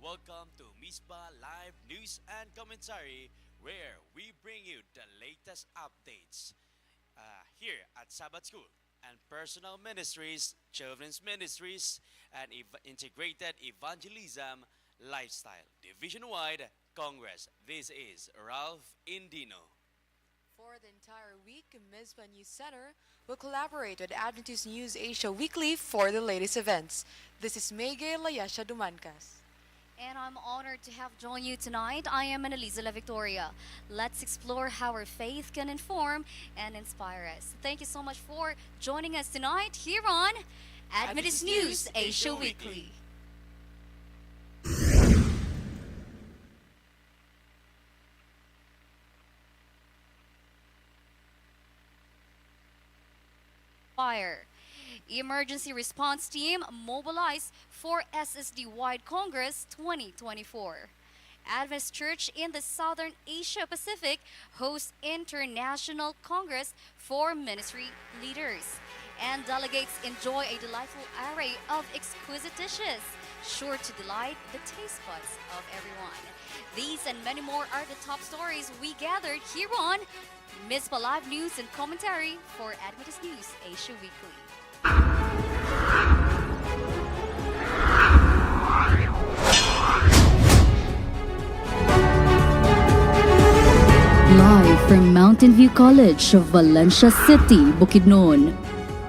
Welcome to MIZPAH Live News and Commentary, where we bring you the latest updates here at Sabbath School and Personal Ministries, Children's Ministries, and Integrated Evangelism Lifestyle Division-wide Congress. This is Ralph Indino. For the entire week, MIZPAH News Center will collaborate with Adventist News Asia Weekly for the latest events. This is Megue Layasha Dumancas. And I'm honored to have joined you tonight. I am Annalisa La Victoria. Let's explore how our faith can inform and inspire us. Thank you so much for joining us tonight here on Adventist News Asia Weekly. Fire. Emergency Response Team mobilized for SSD-wide Congress 2024. Adventist Church in the Southern Asia Pacific hosts International Congress for Ministry Leaders. And delegates enjoy a delightful array of exquisite dishes, sure to delight the taste buds of everyone. These and many more are the top stories we gathered here on MIZPAH Live News and Commentary for Adventist News Asia Weekly. Live from Mountain View College of Valencia City, Bukidnon.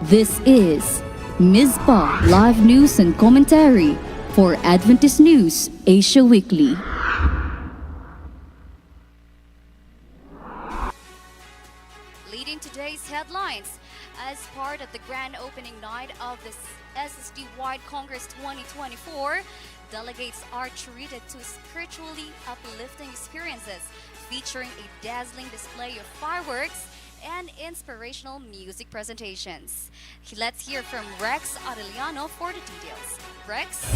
This is MIZPAH Live News and Commentary for Adventist News Asia Weekly. Leading today's headlines, as part of the grand opening night of the SSD-wide Congress 2024, delegates are treated to spiritually uplifting experiences featuring a dazzling display of fireworks and inspirational music presentations. Let's hear from Rex Adeliano for the details. Rex?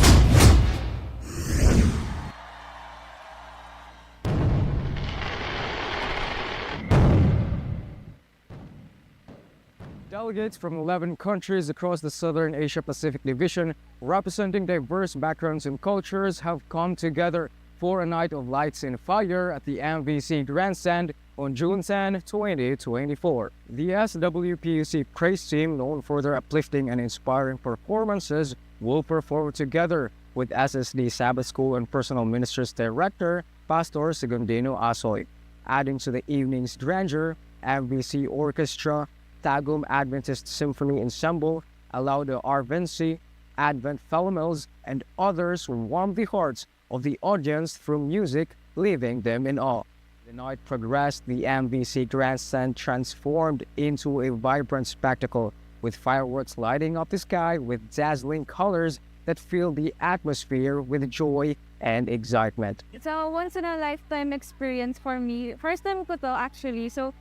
Delegates from 11 countries across the Southern Asia Pacific Division, representing diverse backgrounds and cultures, have come together for a night of lights and fire at the MVC Grandstand on June 10, 2024. The SWPUC praise team, known for their uplifting and inspiring performances, will perform together with SSD Sabbath School and Personal Ministries Director, Pastor Segundino Asoy. Adding to the evening's grandeur, MVC Orchestra, Tagum Adventist Symphony Ensemble, Alauda Arvensi, Advent Philomels, and others warmed the hearts of the audience through music, leaving them in awe. The night progressed, the MVC Grandstand transformed into a vibrant spectacle, with fireworks lighting up the sky with dazzling colors that filled the atmosphere with joy and excitement. It's a once-in-a-lifetime experience for me. First time ko to actually. So,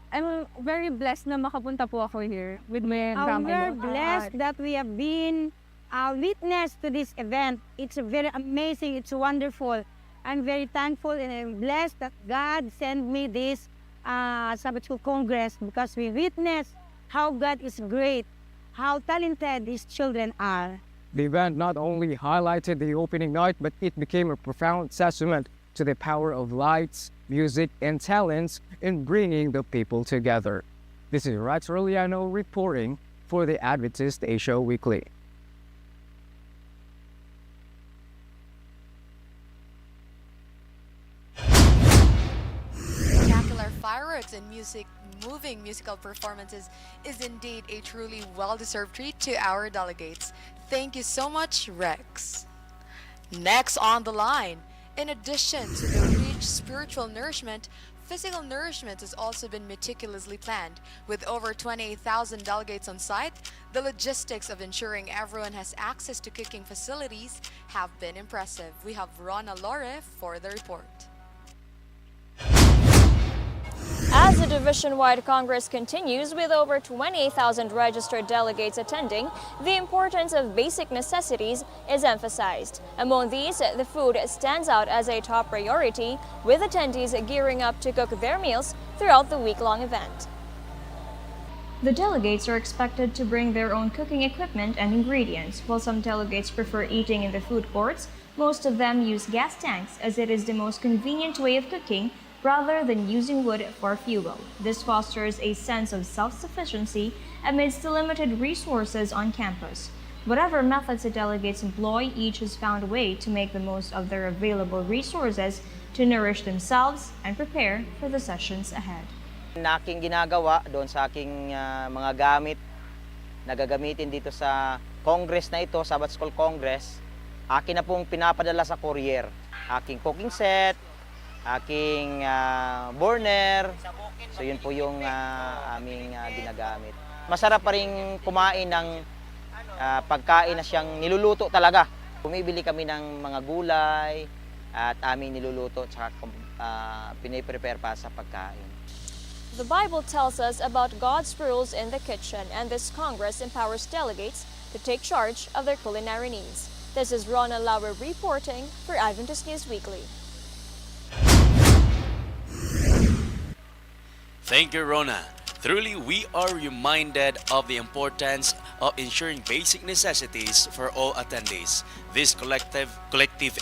I'm very blessed na makapunta po ako here with my family. We're blessed that we have been a witness to this event. It's very amazing. It's wonderful. I'm very thankful and I'm blessed that God sent me this Sabbath School Congress because we witness how God is great, how talented His children are. The event not only highlighted the opening night, but it became a profound testament to the power of lights, music, and talents in bringing the people together. This is Rex Orliano reporting for the Adventist Asia Weekly. Spectacular fireworks and moving musical performances is indeed a truly well-deserved treat to our delegates. Thank you so much, Rex. Next on the line, in addition to the rich spiritual nourishment, physical nourishment has also been meticulously planned. With over 28,000 delegates on site, the logistics of ensuring everyone has access to cooking facilities have been impressive. We have Rona Lore for the report. As the division-wide Congress continues with over 28,000 registered delegates attending, the importance of basic necessities is emphasized. Among these, the food stands out as a top priority, with attendees gearing up to cook their meals throughout the week-long event. The delegates are expected to bring their own cooking equipment and ingredients, while some delegates prefer eating in the food courts. Most of them use gas tanks as it is the most convenient way of cooking rather than using wood for fuel. This fosters a sense of self-sufficiency amidst the limited resources on campus. Whatever methods the delegates employ, each has found a way to make the most of their available resources to nourish themselves and prepare for the sessions ahead. Na aking ginagawa doon sa aking mga gamit na gagamitin dito sa Congress na ito, Sabbath School Congress, akin na pong pinapadala sa courier. Aking cooking set, aking burner, so yun po yung aming ginagamit. Masarap pa rin kumain ng pagkain na siyang niluluto talaga. Bumibili kami ng mga gulay at aming niluluto at piniprepare pa sa pagkain. The Bible tells us about God's rules in the kitchen, and this Congress empowers delegates to take charge of their culinary needs. This is Rona Lauer reporting for Adventist News Weekly. Thank you, Rona. Truly, we are reminded of the importance of ensuring basic necessities for all attendees. This collective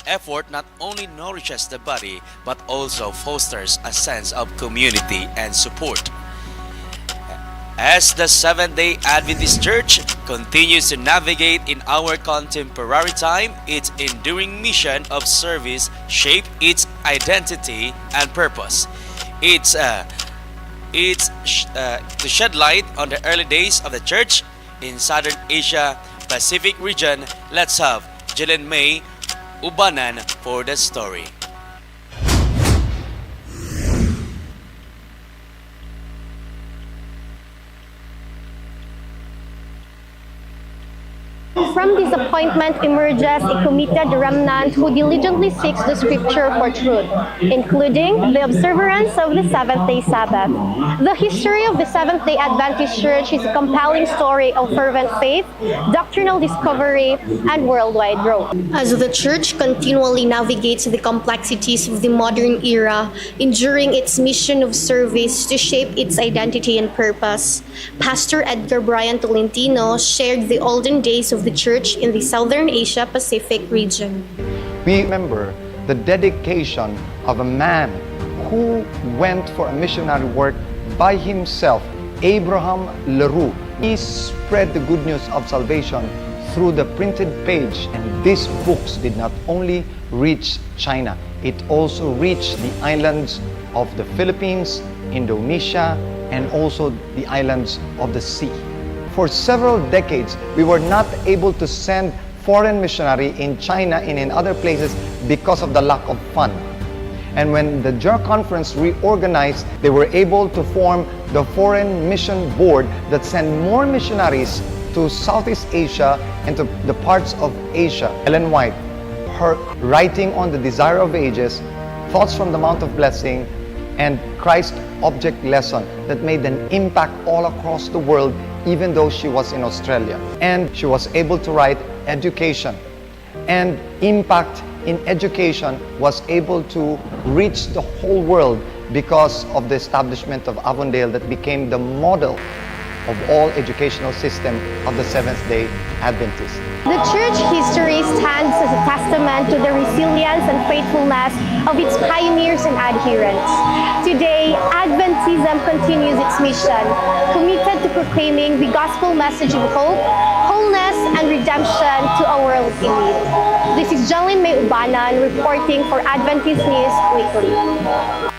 effort not only nourishes the body but also fosters a sense of community and support. As the Seventh-day Adventist Church continues to navigate in our contemporary time, its enduring mission of service shaped its identity and purpose. It's to shed light on the early days of the church in Southern Asia Pacific region. Let's have Jillian May Ubanan for the story. From disappointment emerges a committed remnant who diligently seeks the scripture for truth, including the observance of the seventh-day Sabbath. The history of the Seventh-day Adventist Church is a compelling story of fervent faith, doctrinal discovery, and worldwide growth. As the Church continually navigates the complexities of the modern era, enduring its mission of service to shape its identity and purpose, Pastor Edgar Brian Tolentino shared the olden days of the Church in the Southern Asia Pacific region. We remember the dedication of a man who went for a missionary work by himself, Abraham Leroux. He spread the good news of salvation through the printed page, and these books did not only reach China, it also reached the islands of the Philippines, Indonesia, and also the islands of the sea. For several decades, we were not able to send foreign missionary in China and in other places because of the lack of fund. And when the JER conference reorganized, they were able to form the Foreign Mission Board that sent more missionaries to Southeast Asia and to the parts of Asia. Ellen White, her writing on the Desire of Ages, Thoughts from the Mount of Blessing, and Christ Object Lesson that made an impact all across the world, even though she was in Australia. And she was able to write Education. And Impact in Education was able to reach the whole world because of the establishment of Avondale that became the model of all educational system of the Seventh-day Adventists. The church history stands as a testament to the resilience and faithfulness of its pioneers and adherents. Today, Adventism continues its mission, committed to proclaiming the gospel message of hope, wholeness, and redemption to a world in need. This is Jolene May Ubanan reporting for Adventist News Weekly.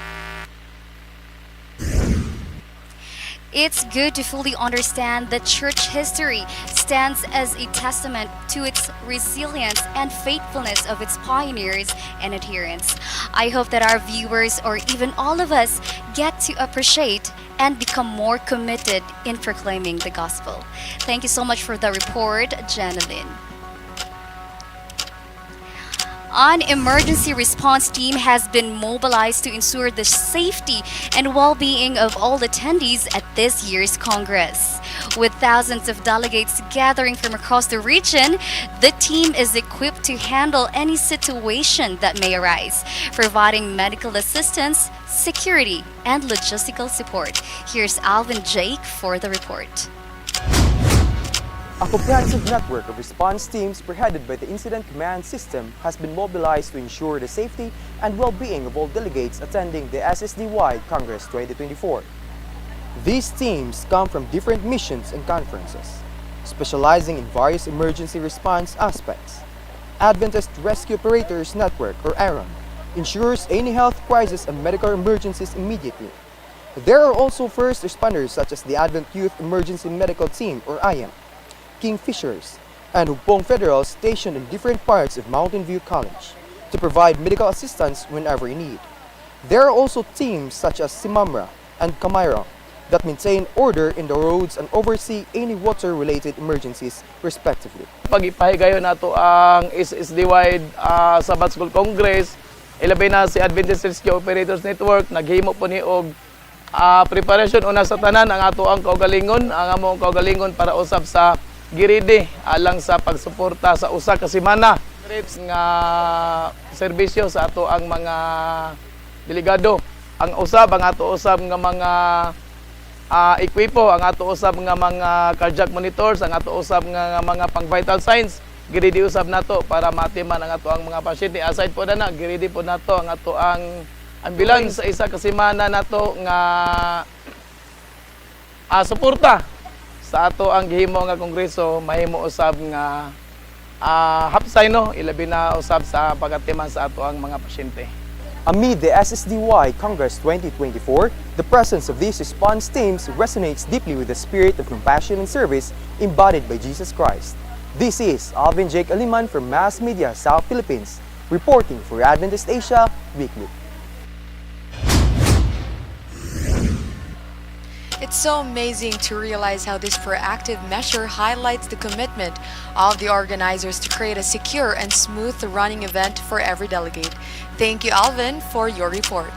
It's good to fully understand that church history stands as a testament to its resilience and faithfulness of its pioneers and adherents. I hope that our viewers, or even all of us, get to appreciate and become more committed in proclaiming the gospel. Thank you so much for the report, Janelyn. An emergency response team has been mobilized to ensure the safety and well-being of all attendees at this year's Congress. With thousands of delegates gathering from across the region, the team is equipped to handle any situation that may arise, providing medical assistance, security, and logistical support. Here's Alvin Jake for the report. A comprehensive network of response teams spearheaded by the Incident Command System has been mobilized to ensure the safety and well-being of all delegates attending the SSD-wide Congress 2024. These teams come from different missions and conferences, specializing in various emergency response aspects. Adventist Rescue Operators Network, or ARON, ensures any health crisis and medical emergencies immediately. There are also first responders such as the Advent Youth Emergency Medical Team, or IM, Kingfishers, and Hugpong Federals stationed in different parts of Mountain View College to provide medical assistance whenever in need. There are also teams such as Simamra and Kamayra that maintain order in the roads and oversee any water-related emergencies respectively. Pag-ipahigayon nato ang SSD-wide Sabbath School Congress, ilabay na si Adventist Rescue Operators Network, naghimo po ni og preparation una sa tanan ang ato ang kaugalingon, ang among kaugalingon para usab sa giridi alang sa pagsuporta sa usa ka semana trips nga serbisyo sa ato ang mga delegado. Ang usab ang ato usab nga mga ekwipo, ang ato usab nga mga cardiac monitors, ang ato usab nga mga pang vital signs, giridi usab nato para matiman ang ato ang mga pasyente. Aside po na giridi po nato ang ato ang ambulance sa isa ka semana nato nga suporta sa ato ang gihimo nga kongreso, mahimo usab nga hapsay no, ilabi na usab sa pagatiman sa ato ang mga pasyente. Amid the SSDY Congress 2024, the presence of these response teams resonates deeply with the spirit of compassion and service embodied by Jesus Christ. This is Alvin Jake Aliman from Mass Media South Philippines, reporting for Adventist Asia Weekly. It's so amazing to realize how this proactive measure highlights the commitment of the organizers to create a secure and smooth running event for every delegate. Thank you, Alvin, for your report.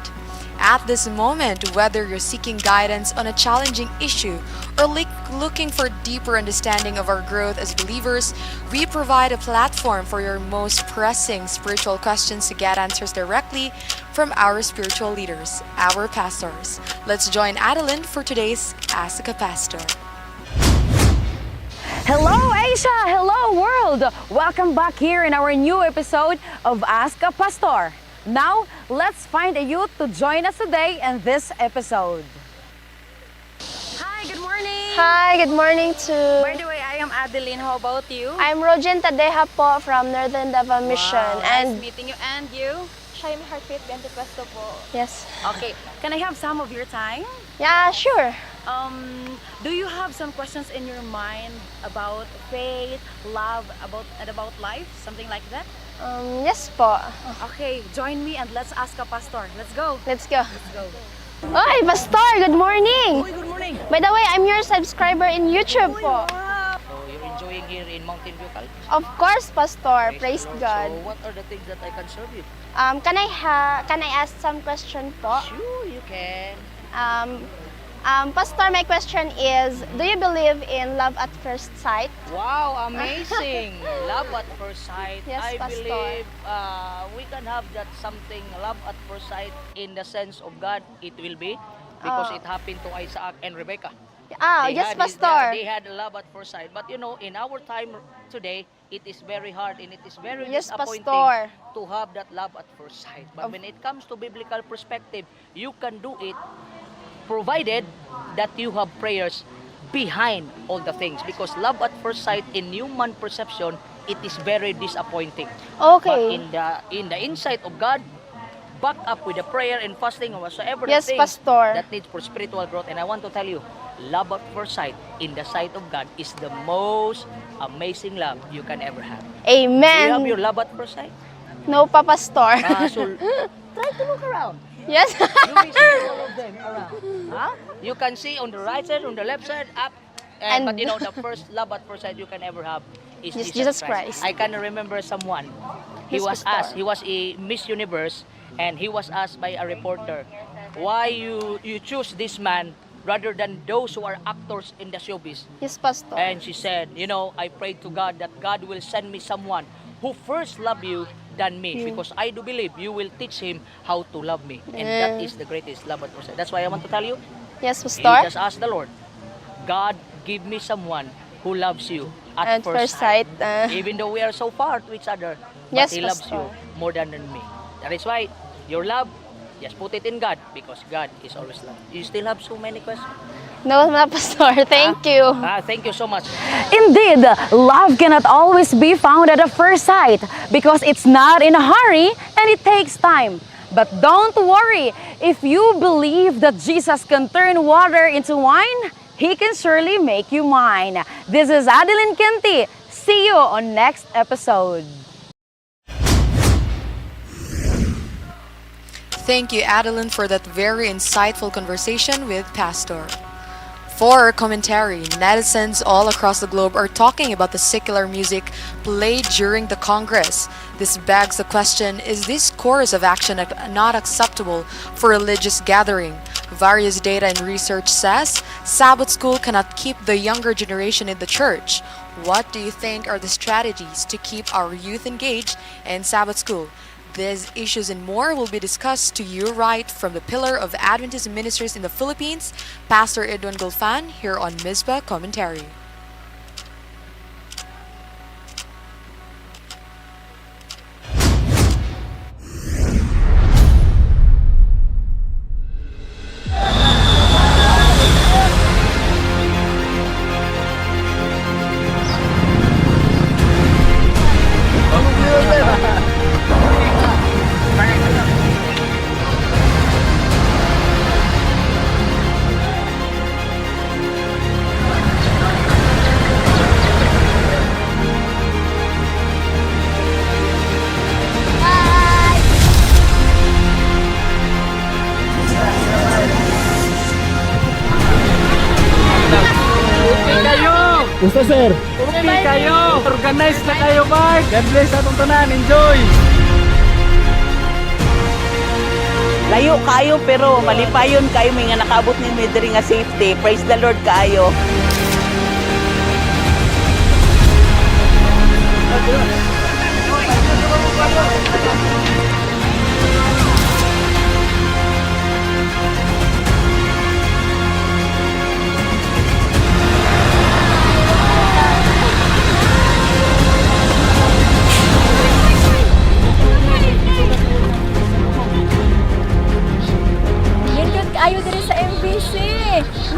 At this moment, whether you're seeking guidance on a challenging issue or looking for deeper understanding of our growth as believers, we provide a platform for your most pressing spiritual questions to get answers directly from our spiritual leaders, our pastors. Let's join Adeline for today's Ask a Pastor. Hello Asia! Hello world! Welcome back here in our new episode of Ask a Pastor. Now, let's find a youth to join us today in this episode. Hi, good morning! Hi, good morning to... By the way, I am Adeline. How about you? I'm Rojen Tadeja po from Northern Davao Mission. Wow, And nice meeting you. And you? Shine Heartbeat Bentecuesto po. Yes. Okay, can I have some of your time? Yeah, sure. Do you have some questions in your mind about faith, love, about life, something like that? Yes po. Okay, join me and let's ask a pastor. Let's go. Let's go. Let's go. Oy, Pastor! Good morning! Good morning! By the way, I'm your subscriber in YouTube po. So you're enjoying here in Mountain View College? Of course, Pastor. Praise the Lord. God. So what are the things that I can serve you? Can I ask some question po? Sure, you can. Pastor, my question is, do you believe in love at first sight? Wow, amazing! Love at first sight. Yes, I Pastor. believe we can have that something, love at first sight, in the sense of God, it will be. Because it happened to Isaac and Rebecca. Yes, Pastor. They had love at first sight. But you know, in our time today, it is very hard and it is very Yes, disappointing Pastor. to have that love at first sight. But when it comes to biblical perspective, you can do it provided that you have prayers behind all the things. Because love at first sight in human perception, it is very disappointing. Okay. But in the insight of God, back up with the prayer and fasting or whatsoever Yes, the things Pastor. that needs for spiritual growth. And I want to tell you, love at first sight in the sight of God is the most amazing love you can ever have. Amen. Do you have your love at first sight? No pa, Pastor. So try to look around. Yes. You will see all of them around. Huh? You can see on the right side, on the left side, up. And- But you know, the first love at first sight you can ever have is Yes, Jesus Jesus Christ. I can remember someone. He Yes, was Pastor. asked, he was a Miss Universe, and he was asked by a reporter, why you choose this man rather than those who are actors in the showbiz. Yes, Pastor. And she said, you know, I prayed to God that God will send me someone who first love you than me, because I do believe you will teach him how to love me. And that is the greatest love at first sight. That's why I want to tell you, Yes, you Pastor. just ask the Lord, God, give me someone who loves you at first sight. Even though we are so far to each other, Yes, but He loves Pastor. you more than me. That is why your love, just put it in God, because God is always love. You still have so many questions? No, Pastor. Thank you. Thank you so much. Indeed, love cannot always be found at a first sight because it's not in a hurry and it takes time. But don't worry, if you believe that Jesus can turn water into wine, He can surely make you mine. This is Adeline Kenti. See you on next episode. Thank you, Adeline, for that very insightful conversation with Pastor. For our commentary, netizens all across the globe are talking about the secular music played during the Congress. This begs the question, is this course of action not acceptable for religious gathering? Various data and research says Sabbath school cannot keep the younger generation in the church. What do you think are the strategies to keep our youth engaged in Sabbath school? These issues and more will be discussed to you right from the pillar of Adventist ministries in the Philippines, Pastor Edwin Gulfan, here on MIZPAH Commentary. Gusto sir? Okay kayo! Organize na kayo, Mark! God bless atong tanan! Enjoy! Layo kayo pero malipayon kayo may nga nakaabot ni diri nga safety. Praise the Lord kayo. Lindot kayo diri sa MBC.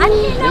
Ani na!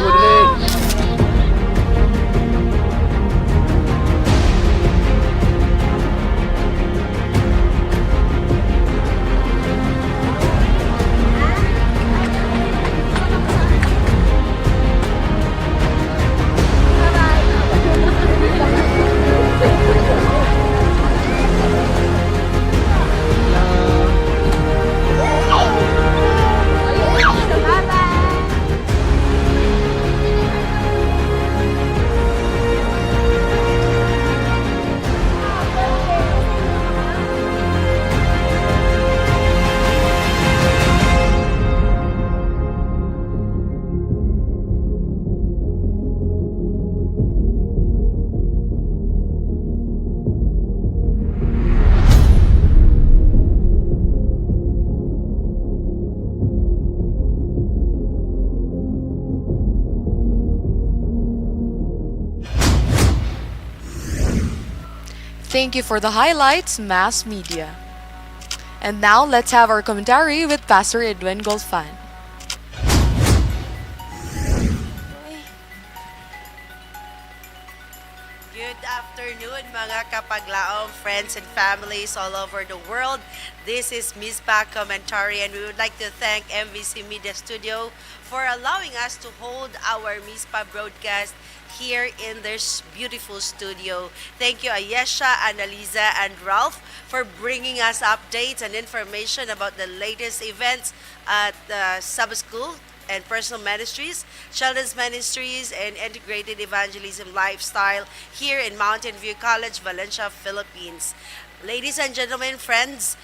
Thank you for the highlights, mass media. And now let's have our commentary with Pastor Edwin Golfan. Good afternoon mga kapaglaong friends and families all over the world. This is MIZPAH Commentary and we would like to thank MVC Media Studio for allowing us to hold our MIZPAH broadcast here in this beautiful studio. Thank you Ayesha, Annalisa, and Ralph for bringing us updates and information about the latest events at Sabbath School and Personal Ministries, Children's Ministries, and Integrated Evangelism Lifestyle here in Mountain View College, Valencia, Philippines. Ladies and gentlemen, friends,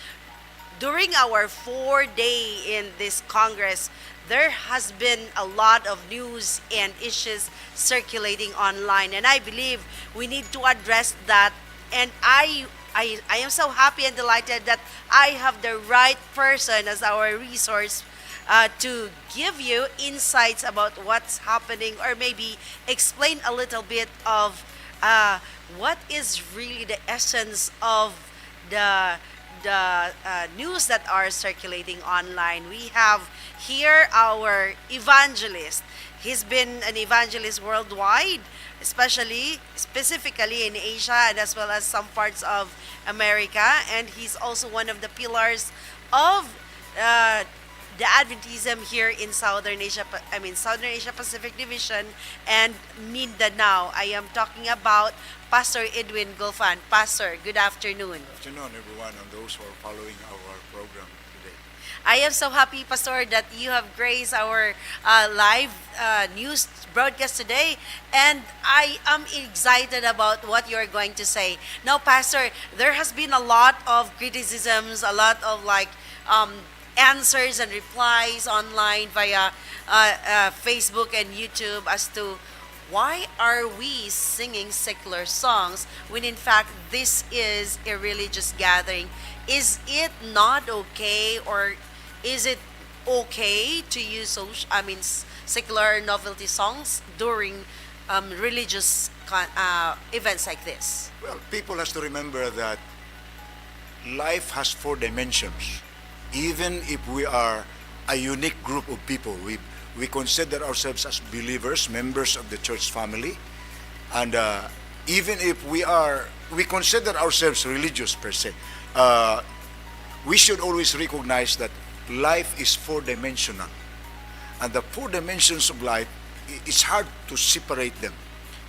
during our 4-day in this Congress, there has been a lot of news and issues circulating online, and I believe we need to address that. And I am so happy and delighted that I have the right person as our resource to give you insights about what's happening, or maybe explain a little bit of what is really the essence of the news that are circulating online. We have here our evangelist. He's been an evangelist worldwide, specifically in Asia and as well as some parts of America. And he's also one of the pillars of the Adventism here in Southern Asia Pacific Division and Mindanao. I am talking about Pastor Edwin Gulfan. Pastor, good afternoon. Good afternoon, everyone, and those who are following our program today. I am so happy, Pastor, that you have graced our live news broadcast today, and I am excited about what you are going to say. Now, Pastor, there has been a lot of criticisms, a lot of answers and replies online via Facebook and YouTube as to why are we singing secular songs when in fact this is a religious gathering? Is it not okay, or is it okay to use secular novelty songs during religious events like this? Well, people has to remember that life has 4 dimensions. Even if we are a unique group of people, we consider ourselves as believers, members of the church family, and even if we consider ourselves religious per se, we should always recognize that life is 4-dimensional, and the 4 dimensions of life, it's hard to separate them: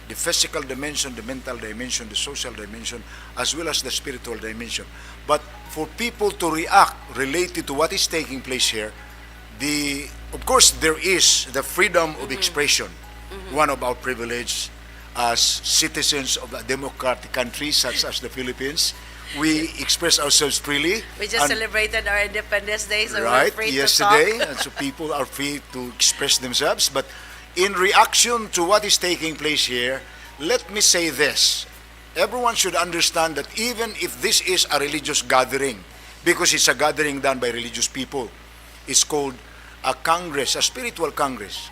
the physical dimension, the mental dimension, the social dimension, as well as the spiritual dimension. But for people to react related to what is taking place here, of course, there is the freedom of expression, one of our privilege as citizens of a democratic country such as the Philippines. We express ourselves freely. We just celebrated our Independence Day, so right, we're free yesterday, to talk. and so people are free to express themselves. But in reaction to what is taking place here, let me say this. Everyone should understand that even if this is a religious gathering, because it's a gathering done by religious people, it's called a congress, a spiritual congress,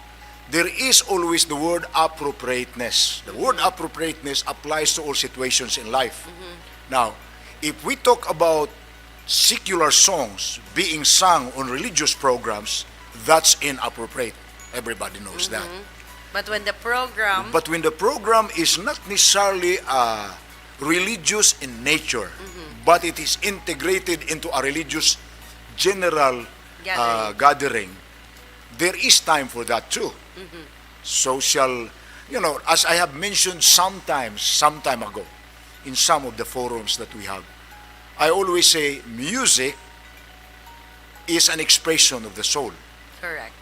there is always the word appropriateness. The word appropriateness applies to all situations in life. Now, if we talk about secular songs being sung on religious programs, that's inappropriate. Everybody knows that. But when the program is not necessarily religious in nature, but it is integrated into a religious general gathering, there is time for that too. Social, as I have mentioned some time ago, in some of the forums that we have, I always say music is an expression of the soul. Correct.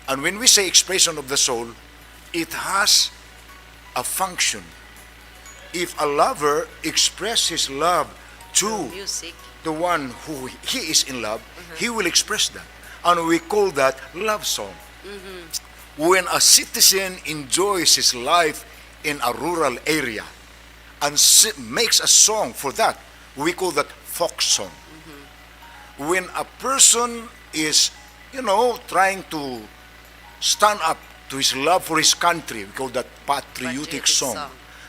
And when we say expression of the soul, it has a function. If a lover expresses his love to music, the one who he is in love, he will express that. And we call that love song. When a citizen enjoys his life in a rural area and makes a song for that, we call that folk song. When a person is, trying to stand up to his love for his country, we call that patriotic song.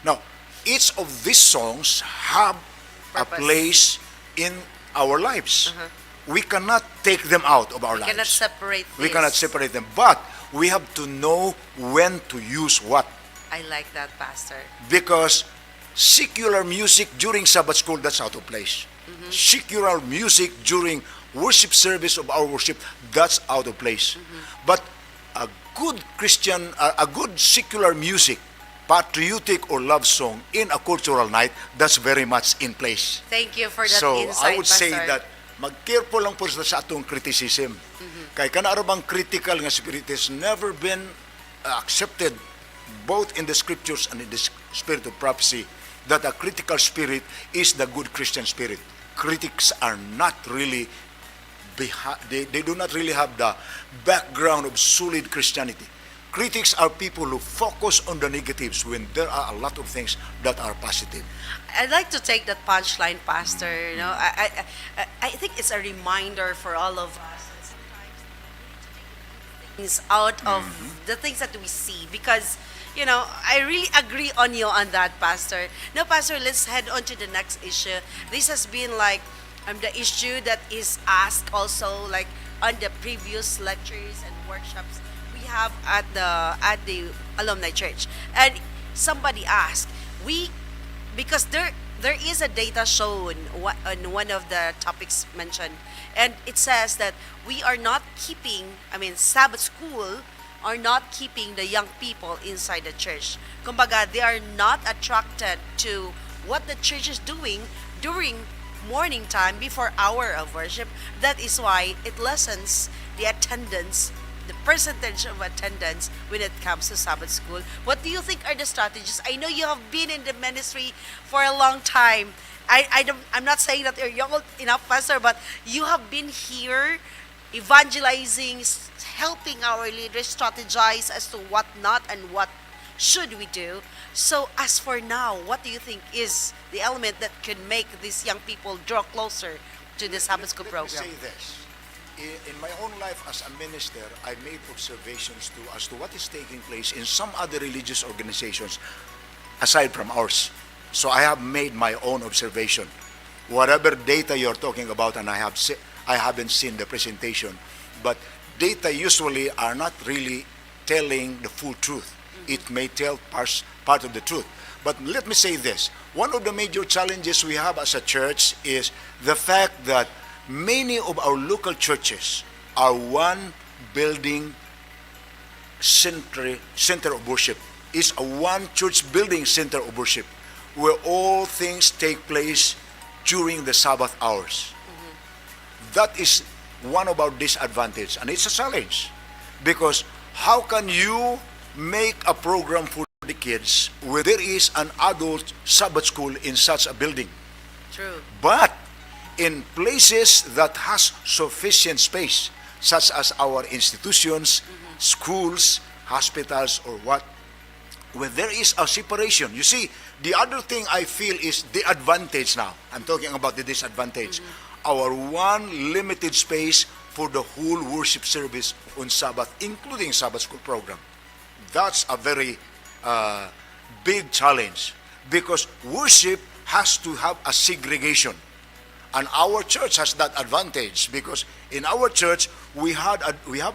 Now, each of these songs have a place in our lives. We cannot take them out of our lives. We cannot separate them. But we have to know when to use what. I like that, Pastor. Because secular music during Sabbath school, that's out of place. Secular music during worship service of our worship, that's out of place. But a good Christian, a good secular music, patriotic or love song in a cultural night, that's very much in place. Thank you for that so insight, I would say Pastor. that mag-careful lang po sa atong criticism. Kay kanarabang critical nga spirit has never been accepted both in the scriptures and in the spirit of prophecy, that a critical spirit is the good Christian spirit. Critics are not really, they do not really have the background of solid Christianity. Critics are people who focus on the negatives when there are a lot of things that are positive. I'd like to take that punchline, Pastor. I think it's a reminder for all of us. out of the things that we see, because I really agree on you on that, Pastor. Now, Pastor, let's head on to the next issue. This has been like the issue that is asked also like on the previous lectures and workshops we have at the alumni church. And somebody asked, because there is a data shown on one of the topics mentioned, and it says that we are not keeping, Sabbath school are not keeping the young people inside the church. Kumbaga, they are not attracted to what the church is doing during morning time before hour of worship. That is why it lessens the attendance, the percentage of attendance when it comes to Sabbath school. What do you think are the strategies? I know you have been in the ministry for a long time. I'm not saying that you're young enough, Pastor, but you have been here evangelizing, helping our leaders strategize as to what not and what should we do. So as for now, what do you think is the element that could make these young people draw closer to the Sabbath school program? Let me say this. In my own life as a minister, I made observations as to what is taking place in some other religious organizations aside from ours. So I have made my own observation. Whatever data you're talking about, and I haven't seen the presentation, but data usually are not really telling the full truth. It may tell part of the truth. But let me say this. One of the major challenges we have as a church is the fact that many of our local churches are one building center of worship. It's a one church building center of worship where all things take place during the Sabbath hours. That is one of our disadvantages, and it's a challenge, because how can you make a program for the kids where there is an adult Sabbath school in such a building? True. But in places that has sufficient space, such as our institutions, schools, hospitals, or what, when there is a separation. You see, the other thing I feel is the advantage now. I'm talking about the disadvantage. Our one limited space for the whole worship service on Sabbath, including Sabbath school program. That's a very big challenge, because worship has to have a segregation. And our church has that advantage, because in our church we have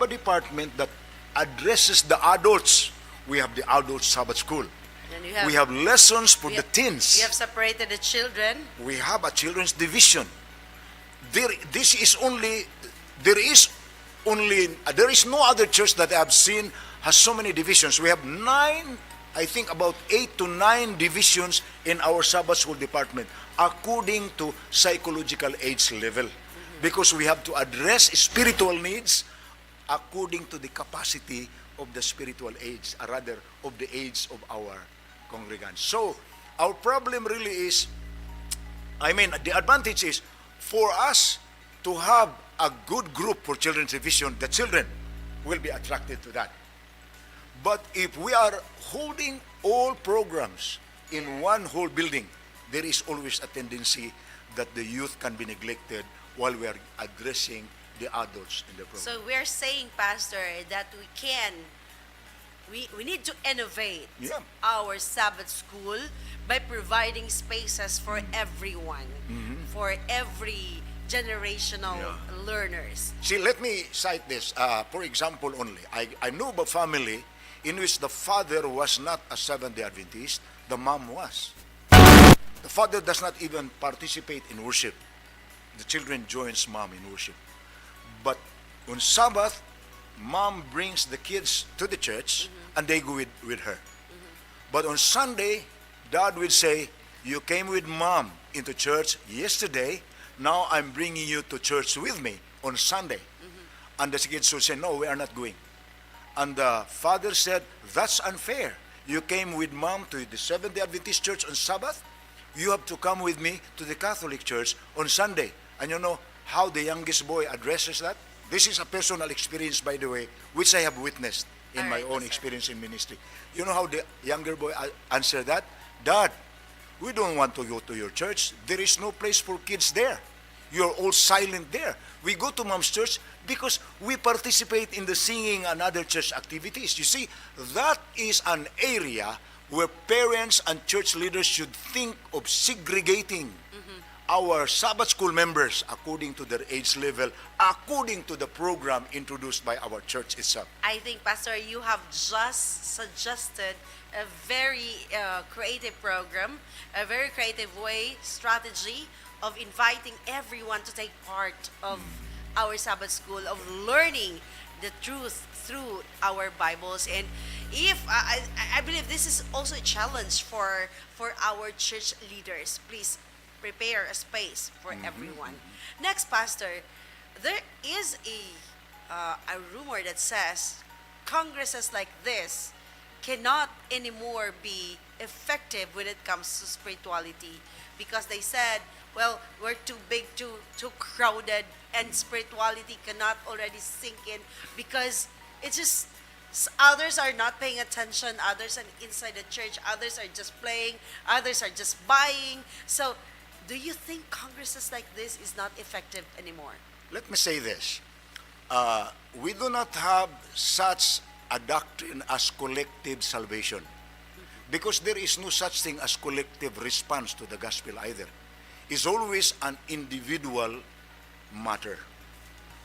a department that addresses the adults. We have the adult Sabbath school. We have lessons for the teens. You have separated the children. We have a children's division. There is no other church that I have seen has so many divisions. We have about 8 to 9 divisions in our Sabbath school department, according to psychological age level, because we have to address spiritual needs according to the capacity of the spiritual age, or rather of the age of our congregants. So our problem really is, the advantage is for us to have a good group for children's division. The children will be attracted to that. But if we are holding all programs in one whole building, there is always a tendency that the youth can be neglected while we are addressing the adults in the program. So we're saying, Pastor, that we need to innovate our Sabbath school by providing spaces for everyone, for every generational learners. See, let me cite this. For example only, I know of a family in which the father was not a Seventh-day Adventist, the mom was. The father does not even participate in worship. The children joins mom in worship. But on Sabbath, mom brings the kids to the church and they go with her. But on Sunday, dad will say, you came with mom into church yesterday, now I'm bringing you to church with me on Sunday. And the kids will say, no, we are not going. And the father said, that's unfair. You came with mom to the Seventh-day Adventist church on Sabbath, you have to come with me to the Catholic church on Sunday. And you know how the youngest boy addresses that? This is a personal experience, by the way, which I have witnessed in my own experience in ministry. You know how the younger boy answered that? Dad, we don't want to go to your church. There is no place for kids there. You're all silent there. We go to mom's church because we participate in the singing and other church activities. You see, that is an area where parents and church leaders should think of segregating our Sabbath school members according to their age level, according to the program introduced by our church itself. I think, Pastor, you have just suggested a very creative program, a very creative strategy of inviting everyone to take part of our Sabbath school, of learning the truth through our Bibles. And if I believe this is also a challenge for our church leaders. Please prepare a space for everyone. Next, Pastor, there is a rumor that says congresses like this cannot anymore be effective when it comes to spirituality, because they said, well, we're too big, too crowded, and spirituality cannot already sink in because it's just others are not paying attention, others are inside the church, others are just playing, others are just buying. So do you think congresses like this is not effective anymore? Let me say this. We do not have such a doctrine as collective salvation, because there is no such thing as collective response to the gospel either. It's always an individual matter.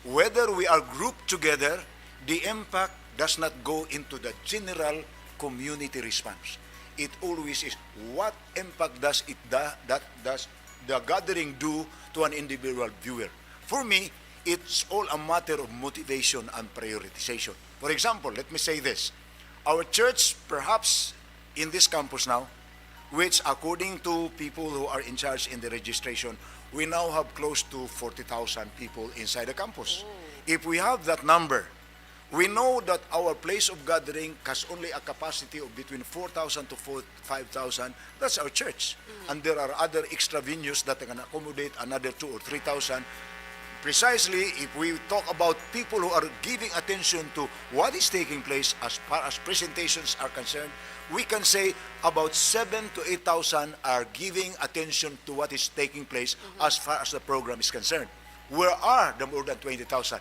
Whether we are grouped together, the impact does not go into the general community response. It always is what impact does the gathering do to an individual viewer. For me, it's all a matter of motivation and prioritization. For example, let me say this. Our church, perhaps in this campus now, which according to people who are in charge in the registration, we now have close to 40,000 people inside the campus. If we have that number, we know that our place of gathering has only a capacity of between 4,000 to 5,000. That's our church. And there are other extra venues that can accommodate another 2,000 or 3,000. Precisely, if we talk about people who are giving attention to what is taking place as far as presentations are concerned, we can say about 7,000 to 8,000 are giving attention to what is taking place as far as the program is concerned. Where are the more than 20,000?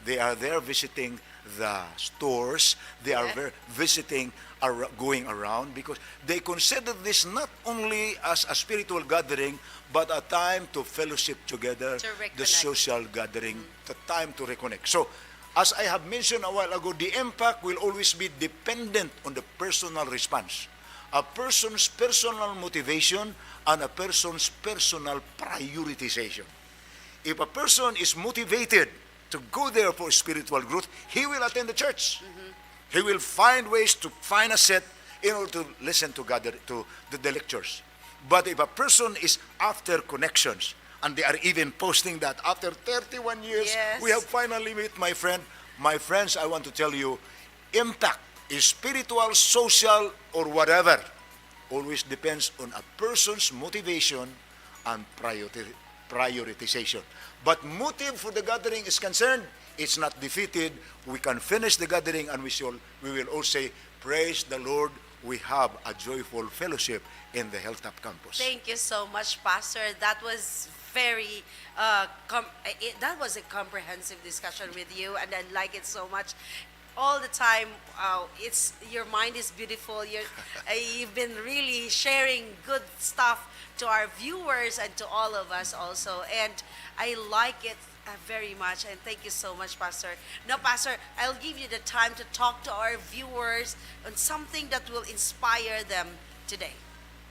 They are there visiting the stores, they are visiting, are going around, because they consider this not only as a spiritual gathering, but a time to fellowship together, the social gathering, the time to reconnect. So, as I have mentioned a while ago, the impact will always be dependent on the personal response, a person's personal motivation, and a person's personal prioritization. If a person is motivated to go there for spiritual growth, he will attend the church. He will find ways to find a set in order to listen to the lectures. But if a person is after connections, and they are even posting that after 31 years, we have finally met my friend. My friends, I want to tell you, impact is spiritual, social, or whatever, always depends on a person's motivation and prioritization. But motive for the gathering is concerned, it's not defeated. We can finish the gathering and we will all say, praise the Lord, we have a joyful fellowship in the Hilltop campus. Thank you so much, Pastor. That was that was a comprehensive discussion with you, and I like it so much. All the time, your mind is beautiful. You've been really sharing good stuff to our viewers and to all of us also, and I like it very much. And thank you so much, Pastor. Now, Pastor, I'll give you the time to talk to our viewers on something that will inspire them today.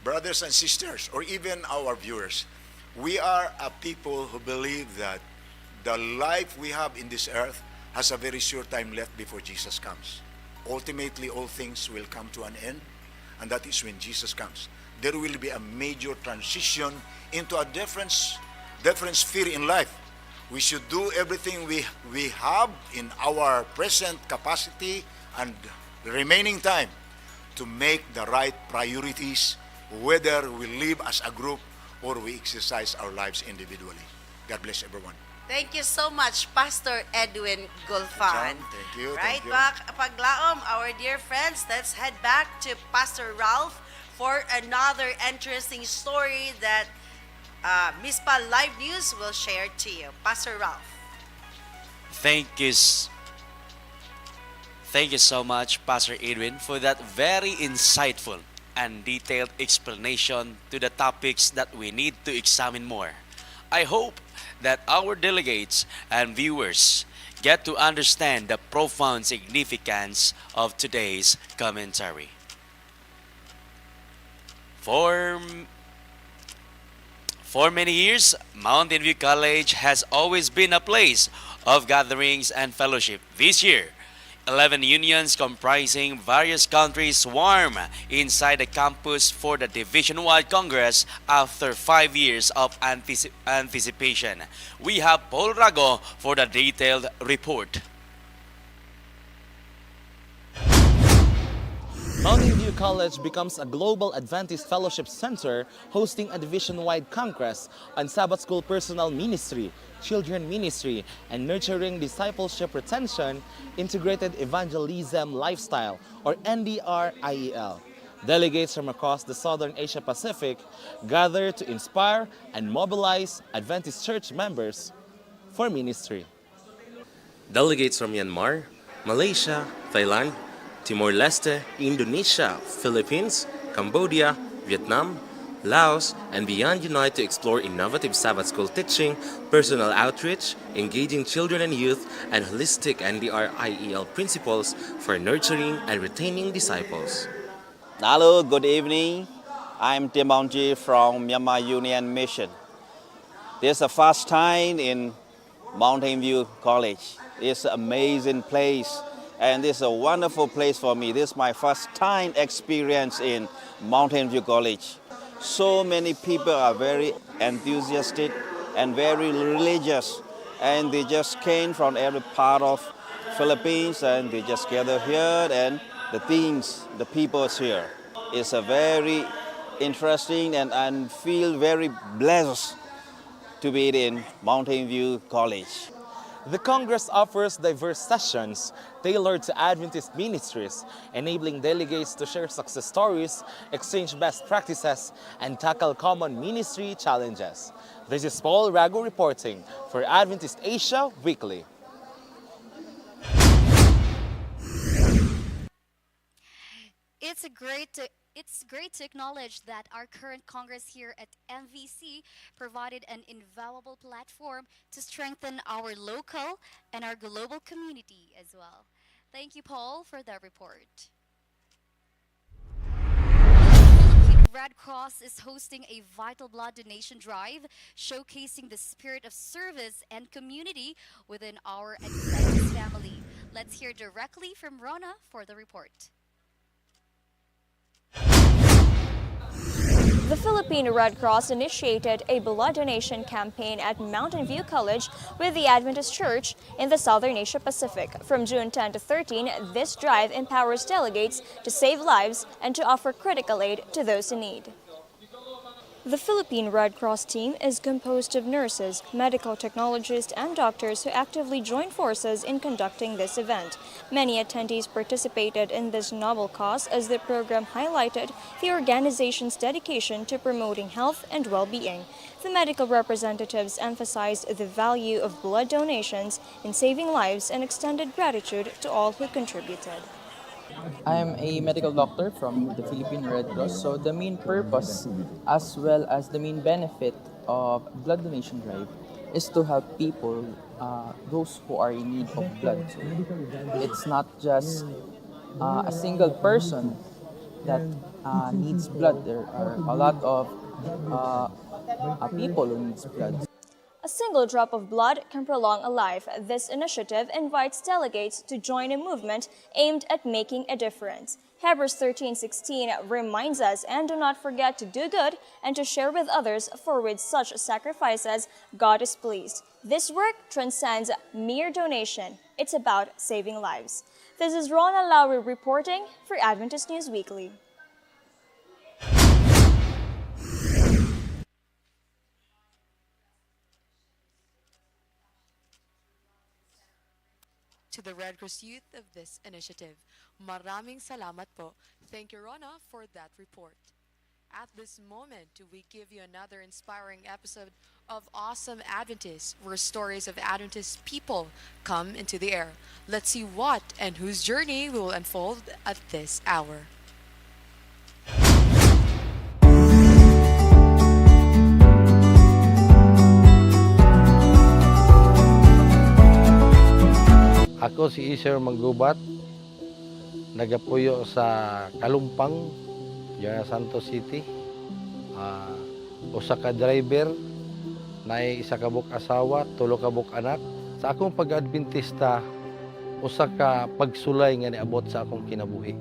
Brothers and sisters, or even our viewers, we are a people who believe that the life we have in this earth has a very short time left before Jesus comes. Ultimately, all things will come to an end, and that is when Jesus comes. There will be a major transition into a different sphere in life. We should do everything we have in our present capacity and the remaining time to make the right priorities, whether we live as a group or we exercise our lives individually. God bless everyone. Thank you so much, Pastor Edwin Gulfan. Thank you. Right, thank you. Paglaom, our dear friends, let's head back to Pastor Ralph for another interesting story that MIZPAH Live News will share to you. Pastor Ralph. Thank you. Thank you so much, Pastor Edwin, for that very insightful and detailed explanation to the topics that we need to examine more. I hope that our delegates and viewers get to understand the profound significance of today's commentary. For For many years, Mountain View College has always been a place of gatherings and fellowship. This year, 11 unions comprising various countries swarm inside the campus for the division-wide Congress after 5 years of anticipation. We have Paul Rago for the detailed report. Mountain View College becomes a global Adventist fellowship center, hosting a division-wide congress on Sabbath school personal ministry, children ministry, and nurturing discipleship retention, integrated evangelism lifestyle, or NDR-IEL. Delegates from across the Southern Asia Pacific gather to inspire and mobilize Adventist church members for ministry. Delegates from Myanmar, Malaysia, Thailand, Timor-Leste, Indonesia, Philippines, Cambodia, Vietnam, Laos, and beyond unite to explore innovative Sabbath school teaching, personal outreach, engaging children and youth, and holistic NDR-IEL principles for nurturing and retaining disciples. Hello, good evening. I'm Timongji from Myanmar Union Mission. This is the first time in Mountain View College. It's an amazing place. And this is a wonderful place for me. This is my first time experience in Mountain View College. So many people are very enthusiastic and very religious. And they just came from every part of Philippines and they just gather here and the things, the people here. It's a very interesting and I feel very blessed to be in Mountain View College. The Congress offers diverse sessions tailored to Adventist ministries, enabling delegates to share success stories, exchange best practices, and tackle common ministry challenges. This is Paul Rago reporting for Adventist Asia Weekly. It's great to acknowledge that our current Congress here at MVC provided an invaluable platform to strengthen our local and our global community as well. Thank you, Paul, for that report. Philippine Red Cross is hosting a vital blood donation drive showcasing the spirit of service and community within our Adventist family. Let's hear directly from Rona for the report. The Philippine Red Cross initiated a blood donation campaign at Mountain View College with the Adventist Church in the Southern Asia Pacific. From June 10 to 13, this drive empowers delegates to save lives and to offer critical aid to those in need. The Philippine Red Cross team is composed of nurses, medical technologists, and doctors who actively join forces in conducting this event. Many attendees participated in this noble cause as the program highlighted the organization's dedication to promoting health and well-being. The medical representatives emphasized the value of blood donations in saving lives and extended gratitude to all who contributed. I'm a medical doctor from the Philippine Red Cross. So the main purpose as well as the main benefit of blood donation drive is to help people, those who are in need of blood. So it's not just a single person that needs blood. There are a lot of people who needs blood. A single drop of blood can prolong a life. This initiative invites delegates to join a movement aimed at making a difference. Hebrews 13:16 reminds us, and do not forget to do good and to share with others, for with such sacrifices God is pleased. This work transcends mere donation. It's about saving lives. This is Rona Lowry reporting for Adventist News Weekly. To the Red Cross youth of this initiative. Maraming salamat po. Thank you, Rona, for that report. At this moment, we give you another inspiring episode of Awesome Adventist, where stories of Adventist people come into the air. Let's see what and whose journey will unfold at this hour. Ako si Isher Manggubat, nagapuyo sa Kalumpang, diyan sa Santos City. Usa ka driver, naay isa ka buk asawa, tulo ka buk anak. Sa akong pag-Adventista, usa ka pagsulay nga niabot sa akong kinabuhi.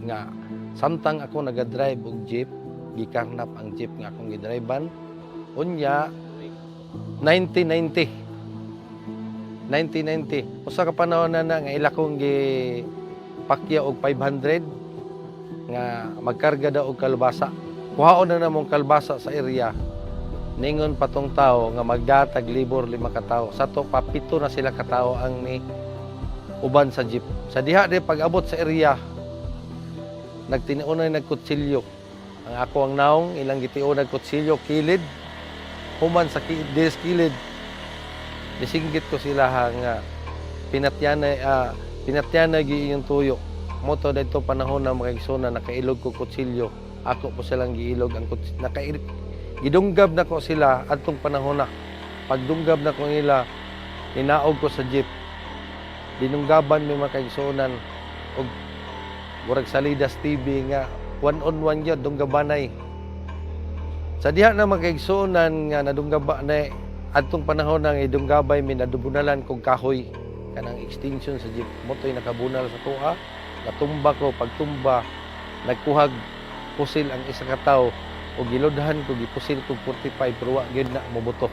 Nga samtang ako nagadrive og jeep, gikarnap ang jeep nga akong gidrivean. Unya 1990 usa ka panahon na nga ila kong gipakya og 500 nga magkarga daw og kalbasa. Kuhaon na namong kalbasa sa area. Ningon patong tao nga magdatag libor 5 ka tawo. Sa to papito na sila ka tawo ang ni uban sa jeep. Sa diha di pag-abot sa area, nagtiniunay nagkutsilyo. Ang ako ang naong ilang gitiun nagkutsilyo kilid. Human sa kilid. Nisinggit ko sila nga pinatyanay yung tuyo. Moto dito panahon na makagsuna nakailog ko kutsilyo. Ako po silang giilog ang kutsilyo. Gidunggab na ko sila adtong panahon na. Pagdunggab na ko nila, ninaog ko sa jeep. Dinunggaban may makaigsunan og murag salidas TV nga one-on-one yun, dunggabanay. Sa diha na makaigsunan nga nadunggaba na adtong panahon nang idunggabay minadubunalan kog kahoy kanang extension sa jeep. Motoy nakabunal sa tuwa. Natumba ko, pagtumba nagkuhag pusil ang isa ka tawo o gilodhan ko gipusil ko 45 pero wa gyud na mobuto.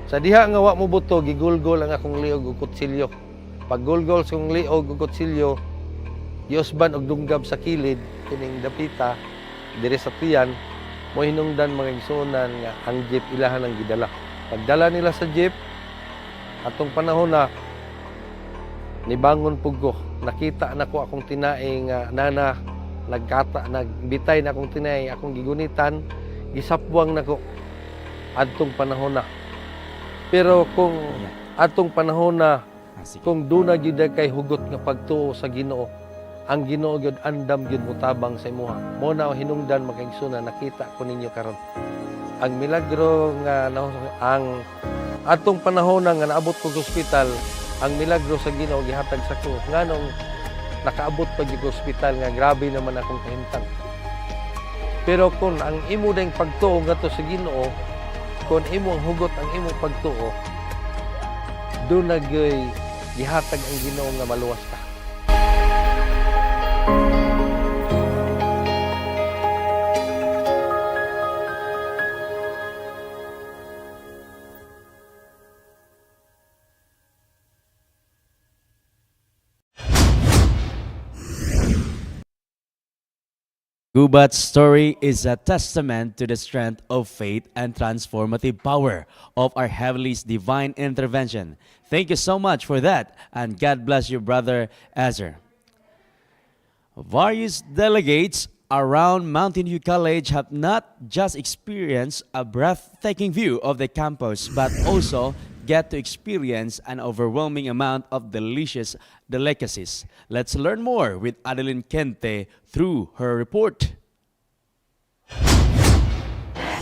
Sa diha nga wa mobuto gigulgol ang akong liog og kutsilyo. Pag gulgol sa akong liog og kutsilyo, giusban og dunggab sa kilid kining dapita dire sa tiyan mo hinungdan mga igsunan nga ang jeep ilahan ang gidala. Pagdala nila sa jeep, atong panahon na, nibangon pug ko. Nakita na ko akong tinaing nana, nagbitay na akong tinay, akong gigunitan, gisapwang na ko atong panahon na. Pero kung atong panahon na, kung doon na gyud kay hugot nga pagtuo sa Ginoo, ang Ginoo gyud andam gyud mutabang sa imuha. Mo na hinungdan makaigsunan, nakita ko ninyo karon. Ang milagro nga ang atong panahon nga naabot ko sa ospital, ang milagro sa Ginoo gihatag sa ko. Nganong nakaabot pag sa ospital nga grabe naman akong kahimtang. Pero kung ang imo ding pagtuo ngadto sa Ginoo, kung imo ang hugot ang imo pagtuo, do nagyoy gihatag ang Ginoo nga maluwas ka. Gubat's story is a testament to the strength of faith and transformative power of our Heavenly's divine intervention. Thank you so much for that, and God bless you, Brother Ezra. Various delegates around Mountain View College have not just experienced a breathtaking view of the campus, but also get to experience an overwhelming amount of delicious delicacies. Let's learn more with Adeline Kente through her report.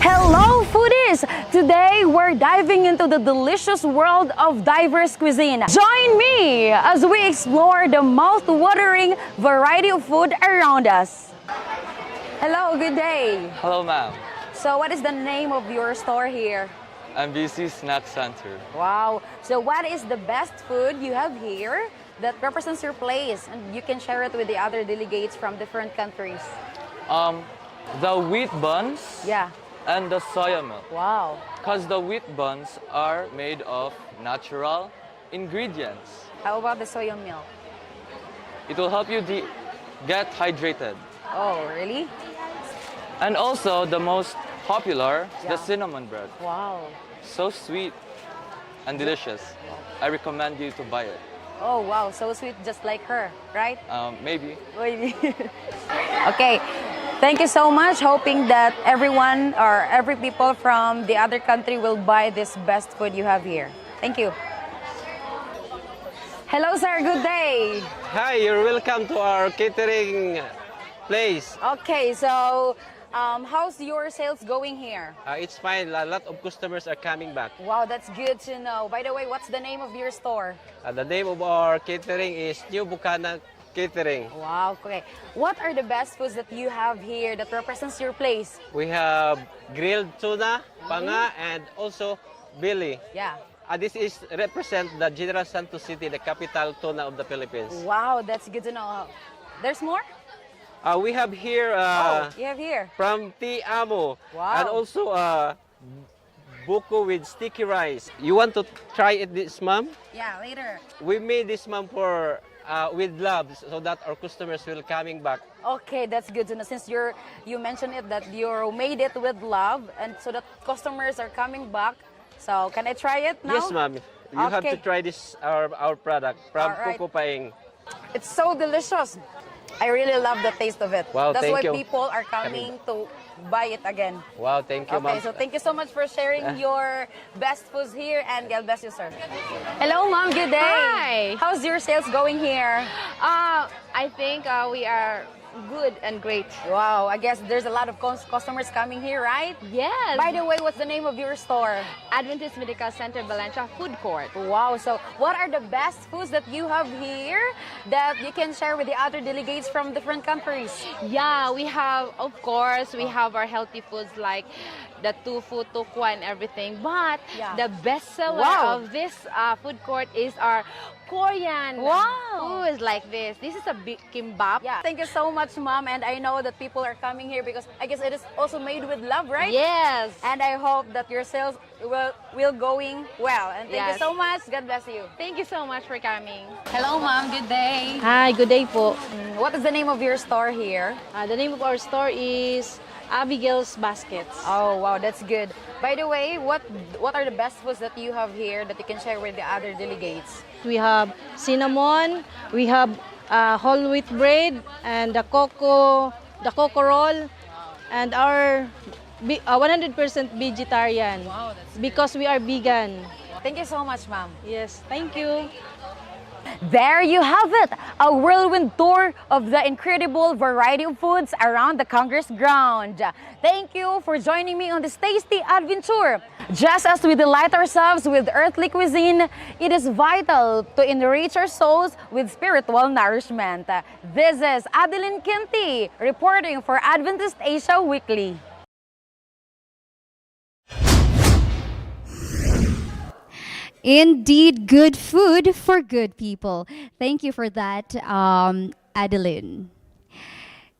Hello, foodies! Today, we're diving into the delicious world of diverse cuisine. Join me as we explore the mouth-watering variety of food around us. Hello, good day. Hello, ma'am. So, what is the name of your store here? MBC Snack Center. Wow. So, what is the best food you have here that represents your place, and you can share it with the other delegates from different countries? The wheat buns. Yeah. And the soya milk. Wow. Because the wheat buns are made of natural ingredients. How about the soya milk? It will help you get hydrated. Oh, really? And also the most popular, Yeah. the cinnamon bread. Wow. So sweet and delicious. I recommend you to buy it. Oh, wow. So sweet, just like her, right? Maybe. Maybe. Okay. Thank you so much. Hoping that everyone or every people from the other country will buy this best food you have here. Thank you. Hello, sir. Good day. Hi, you're welcome to our catering place. Okay, so how's your sales going here? It's fine. A lot of customers are coming back. Wow, that's good to know. By the way, what's the name of your store? The name of our catering is New Bukana Catering. Wow, okay. What are the best foods that you have here that represents your place? We have grilled tuna, panga, and also billy. Yeah. This is represent the General Santos City, the capital tuna of the Philippines. Wow, that's good to know. There's more? We have here You have here. from Ti Amo, Wow. and also buko with sticky rice. You want to try it, this, ma'am? Yeah, later. We made this, ma'am, for with love, so that our customers will coming back. Okay, that's good to know. Since you mentioned it that you made it with love, and so that customers are coming back. So can I try it now? Yes, ma'am. You have to Okay. try this our product from All right. Coco Paing. It's so delicious. I really love the taste of it. Wow, That's thank why you. people are coming to buy it again. Wow, thank you, Okay, ma'am. so thank you so much for sharing your best foods here, and God bless you, sir. Hello, ma'am. Good day. Hi. How's your sales going here? I think we are good and great. Wow, I guess there's a lot of customers coming here, right? Yes. By the way, what's the name of your store? Adventist Medical Center Valencia Food Court. Wow, so what are the best foods that you have here that you can share with the other delegates from different countries? Yeah, we have, of course, we have our healthy foods like the tofu, tukwa, and everything. But Yeah. the best seller Wow. of this food court is our Korean foods like this. This is a big kimbap. Yeah. Thank you so much, ma'am. And I know that people are coming here because I guess it is also made with love, right? Yes. And I hope that your sales will going well. And thank you Yes. so much. God bless you. Thank you so much for coming. Hello, ma'am. Good day. Hi, good day po. What is the name of your store here? The name of our store is Abigail's Baskets. Oh, wow, that's good. By the way, what are the best foods that you have here that you can share with the other delegates? We have cinnamon, we have whole wheat bread, and the cocoa roll, and our 100% vegetarian. Wow, that's because we are vegan. Thank you so much, ma'am. Yes, thank you. There you have it, a whirlwind tour of the incredible variety of foods around the Congress ground. Thank you for joining me on this tasty adventure. Just as we delight ourselves with earthly cuisine, it is vital to enrich our souls with spiritual nourishment. This is Adeline Kinti reporting for Adventist Asia Weekly. Indeed, good food for good people. Thank you for that, Adeline.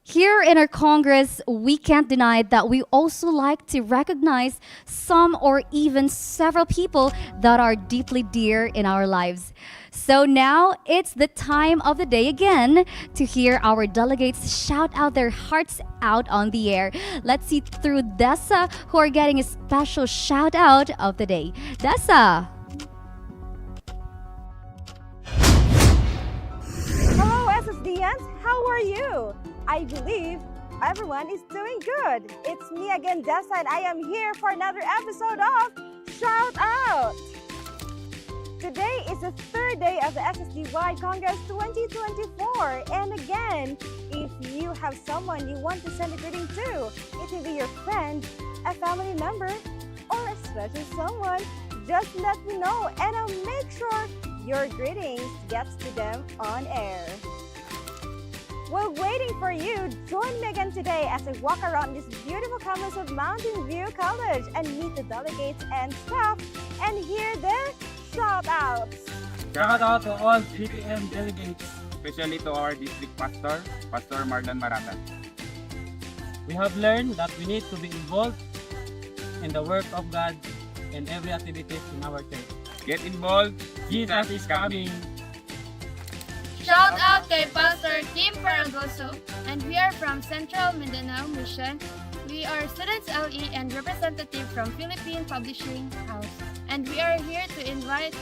Here in our Congress, we can't deny that we also like to recognize some or even several people that are deeply dear in our lives. So now it's the time of the day again to hear our delegates shout out their hearts out on the air. Let's see through Dessa, who are getting a special shout out of the day. Dessa. Hello, SSDians. How are you? I believe everyone is doing good. It's me again, Dessa, and I am here for another episode of Shout Out. Today is the third day of the SSD-wide Congress 2024. And again, if you have someone you want to send a greeting to, it can be your friend, a family member, or a special someone, just let me know and I'll make sure your greetings gets to them on air. While waiting for you, join me again today as I walk around this beautiful campus of Mountain View College and meet the delegates and staff and hear their shout-outs. Shout out to all GTM delegates, especially to our district pastor, Pastor Marlon Marata. We have learned that we need to be involved in the work of God in every activity in our church. Get involved, Jesus is coming. Shout out kay Pastor Tim Paragoso, and we are from Central Mindanao Mission. We are Students LE and representative from Philippine Publishing House, and we are here to invite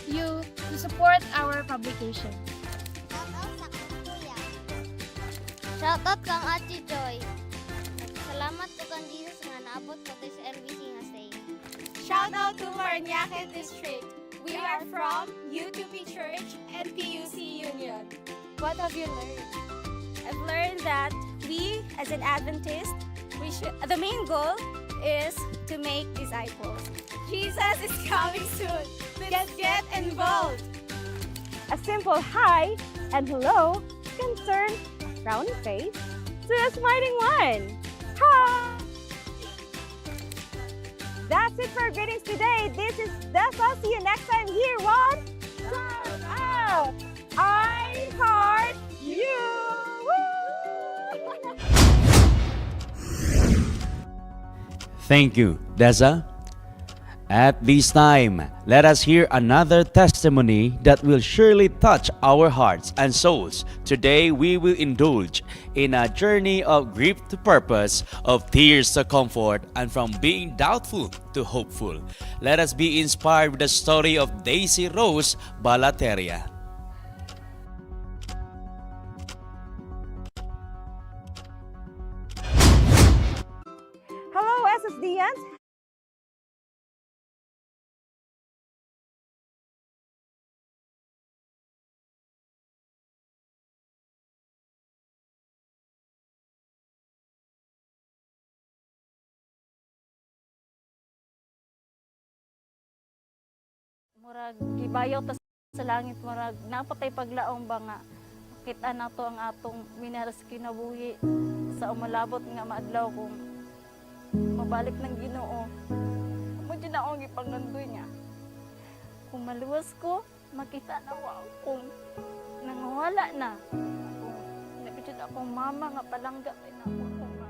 you to support our publication. Shout out kang Ate Joy. Salamat po kang Jesus nga naabot ko sa MBC nga say. Shout out to Marñaque District. We are from UTP Church and PUC Union. What have you learned? I've learned that we, as an Adventist, the main goal is to make disciples. Jesus is coming soon. Let's get involved. A simple hi and hello can turn a frowny face to a smiling one. Hi! That's it for greetings today. This is Dessa. See you next time here on Shout Out. I heart you. Thank you, Deza. At this time, let us hear another testimony that will surely touch our hearts and souls. Today, we will indulge in a journey of grief to purpose, of tears to comfort, and from being doubtful to hopeful. Let us be inspired with the story of Daisy Rose Balateria. Hello, SSDians. Murag gibayaw ta sa langit, murag napatay paglaong ba nga kita nato ang atong minaras kinabuhi sa umalabot nga maadlaw kung mabalik ng Ginoo. Mo di na akong ipangandoy niya. Kung maluwas ko, makita na ko kung nangawala na. Napitid akong mama nga palangga kay na ako akong mama.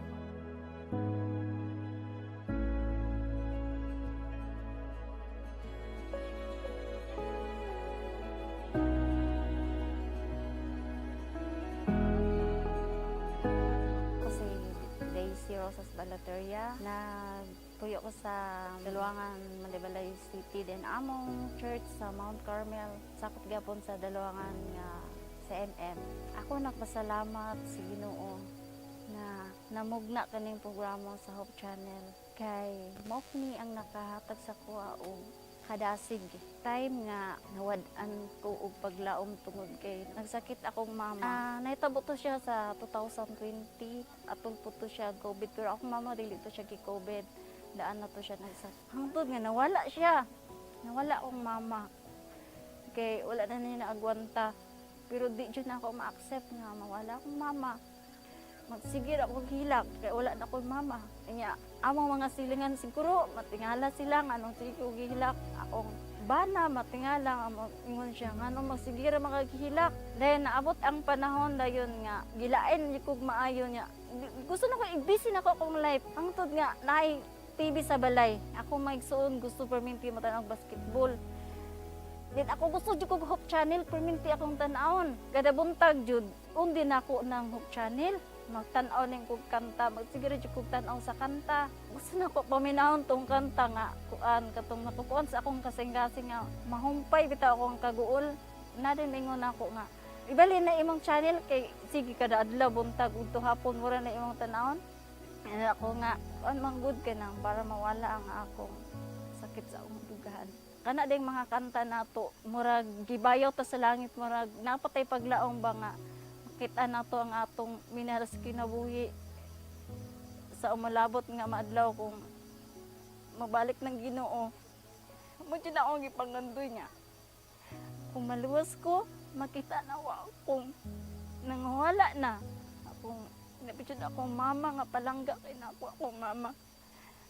Rosas Balateria. Nagpuyo ko sa Daluangan, Malibalay City, din among church sa Mount Carmel. Sakot gapon sa Daluangan nga sa MM. Ako nagpasalamat sa Ginoo na namugna kaning programa sa Hope Channel. Kay mo ni ang nakahatag sa kuha og kadasig. Time nga nawad-an ko og paglaom tungod kay nagsakit akong mama. Nahitabo to siya sa 2020. Atol po to siya COVID, pero akong mama dili to siya gi-COVID. Daan na to siya nagsakit. Hangtod nga nawala siya. Nawala akong mama. Kay wala na niya naagwanta. Pero di jud na ako ma-accept nga mawala akong mama. Magsigir ako hilak kay wala na akong mama. Kanya among mga silingan siguro matingala sila nga anong sige ko gihilak. Akong bana matingala nga ingon siya nganong magsigira makagihilak. Dahil naabot ang panahon dayon nga gilain ni kog maayo niya. Gusto na ko i-busy na ko akong life. Hangtod nga naay TV sa balay. Ako maigsuon gusto perminti mo tanong basketball. Din ako gusto jud kog Hope Channel perminti akong tan-aon. Kada buntag jud undi na ako ng Hope Channel. Magtan-aw ning kog kanta, magsiguro jud kog tan-aw sa kanta. Gusto na ko paminahon tong kanta nga kuan katong natukuan sa akong kasing-kasing nga mahumpay bitaw akong kaguol. Na din ingon ako nga ibali na imong channel kay sige kada adlaw buntag ug hapon mura na imong tan-awon. And ako nga kuan manggod ka nang para mawala ang akong sakit sa akong dugahan. Kana ding mga kanta nato murag gibayaw ta sa langit, murag napatay paglaong ba nga kita na to ang atong minaras kinabuhi sa umalabot nga maadlaw kung mabalik ng Ginoo. Mo di na akong ipangandoy niya. Kung maluwas ko, makita na ako kung nangawala na. Akong napitid akong mama nga palangga kay na ako akong mama.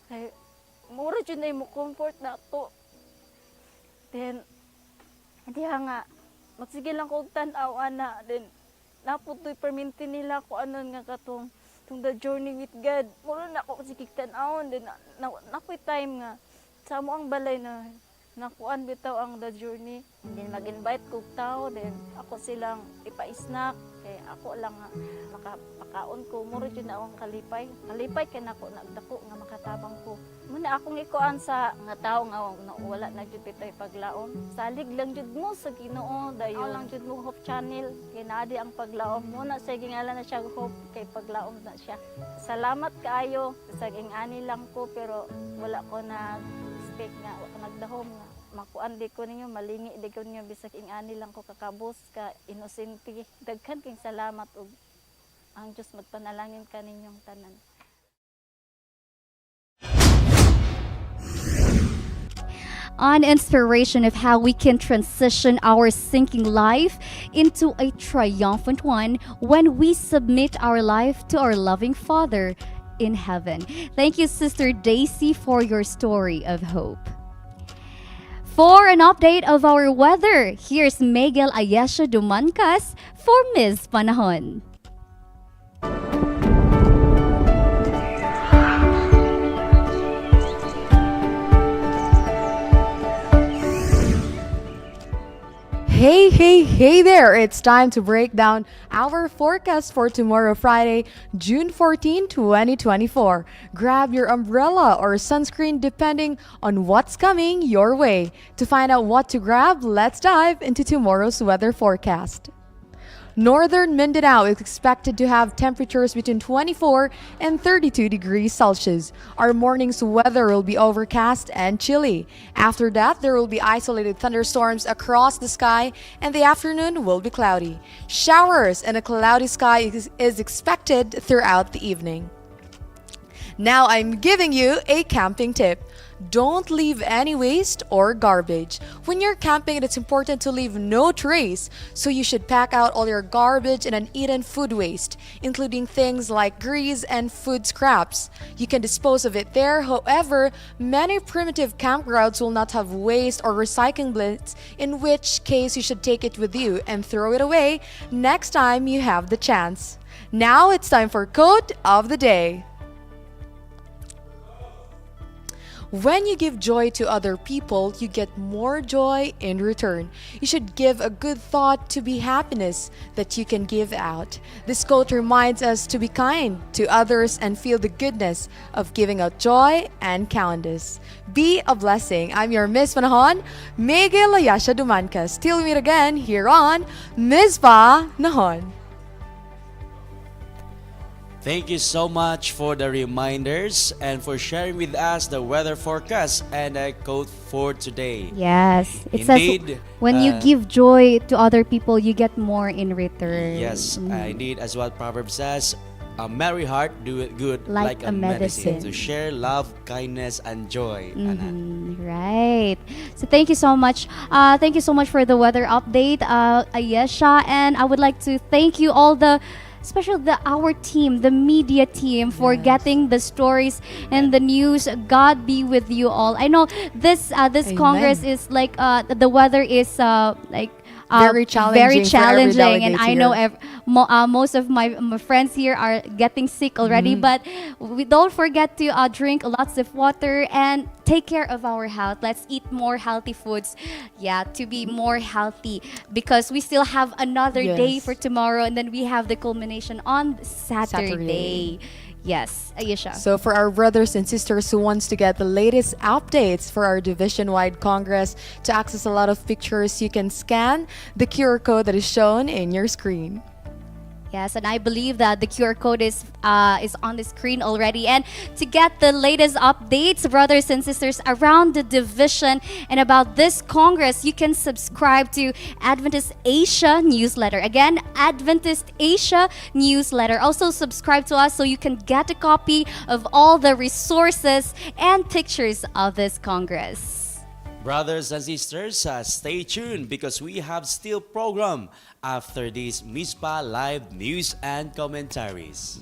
Kay mura dyan na mo comfort na to. Then, hindi nga, magsige lang kong tanaw ana. Then, naputoy perminti nila ko anon nga katong the journey with God. Mura na ako sige tan-awon din nakoy time nga sa mo ang balay na nakuan bitaw ang the journey. Then mag-invite kog tao then ako silang ipa-snack kay ako lang nga makapakaon ko muro jud na akong kalipay kay nako nagdako nga makatabang ko. Muna akong ikuan sa nga tawo nga wala na jud pitay paglaom. Salig lang jud mo sa Ginoo dayon lang jud mo Hope Channel kay naadi ang paglaom mo na sa gingalan na siya Hope kay paglaom na siya. Salamat kaayo sa ingani lang ko pero wala ko na speak nga wala ko nagdahom nga makuan di ko ninyo malingi di ko ninyo bisag ingani lang ko kakabos ka inosente. Daghan king salamat ug ang Diyos magpanalangin ka ninyong tanan. An inspiration of how we can transition our sinking life into a triumphant one when we submit our life to our loving Father in heaven. Thank you, Sister Daisy, for your story of hope. For an update of our weather, here's Miguel Ayesha Dumancas for Ms. Panahon. Hey there! It's time to break down our forecast for tomorrow, Friday, June 14, 2024. Grab your umbrella or sunscreen depending on what's coming your way. To find out what to grab, let's dive into tomorrow's weather forecast. Northern Mindanao is expected to have temperatures between 24 and 32 degrees Celsius. Our morning's weather will be overcast and chilly. After that, there will be isolated thunderstorms across the sky, and the afternoon will be cloudy. Showers and a cloudy sky is expected throughout the evening. Now I'm giving you a camping tip. Don't leave any waste or garbage. When you're camping, it's important to leave no trace, so you should pack out all your garbage and uneaten food waste, including things like grease and food scraps. You can dispose of it there. However, many primitive campgrounds will not have waste or recycling bins, in which case you should take it with you and throw it away next time you have the chance. Now it's time for Quote of the Day. When you give joy to other people, you get more joy in return. You should give a good thought to be happiness that you can give out. This quote reminds us to be kind to others and feel the goodness of giving out joy and kindness. Be a blessing. I'm your Miss Panahon, Miguel Ayesha Dumancas. Till we meet again here on MIZPAH Nahon. Thank you so much for the reminders and for sharing with us the weather forecast and a quote for today. Yes, it Indeed, says when you give joy to other people, you get more in return. Yes, indeed, as what Proverbs says, a merry heart doeth good Like a medicine. To share love, kindness, and joy. Right. So thank you so much. Thank you so much for the weather update, Ayesha, and I would like to thank you all especially our team, the media team, for getting the stories and the news. God be with you all. I know this Congress is like the weather is like very challenging, and I know most of my friends here are getting sick already. But we don't forget to drink lots of water and take care of our health. Let's eat more healthy foods, to be more healthy, because we still have another day for tomorrow, and then we have the culmination on Saturday. Yes, Ayesha. So for our brothers and sisters who wants to get the latest updates for our division-wide Congress, to access a lot of pictures, you can scan the QR code that is shown in your screen. Yes, and I believe that the QR code is on the screen already. And to get the latest updates, brothers and sisters, around the division and about this Congress, you can subscribe to Adventist Asia newsletter. Again, Adventist Asia newsletter. Also subscribe to us so you can get a copy of all the resources and pictures of this Congress. Brothers and sisters, stay tuned because we have still program after this MIZPAH live news and commentaries.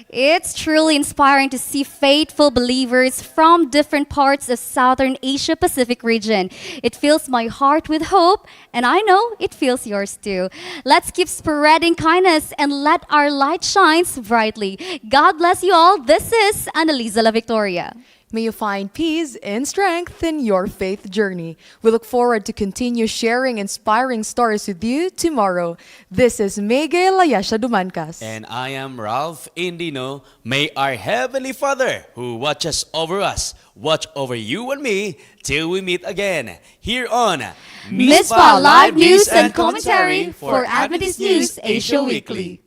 It's truly inspiring to see faithful believers from different parts of Southern Asia Pacific region. It fills my heart with hope, and I know it fills yours too. Let's keep spreading kindness and let our light shine brightly. God bless you all. This is Annalisa La Victoria. May you find peace and strength in your faith journey. We look forward to continue sharing inspiring stories with you tomorrow. This is Miguel Ayasha Dumancas. And I am Ralph Indino. May our Heavenly Father, who watches over us, watch over you and me till we meet again here on MIZPAH Live News and Commentary for Adventist News Asia Weekly.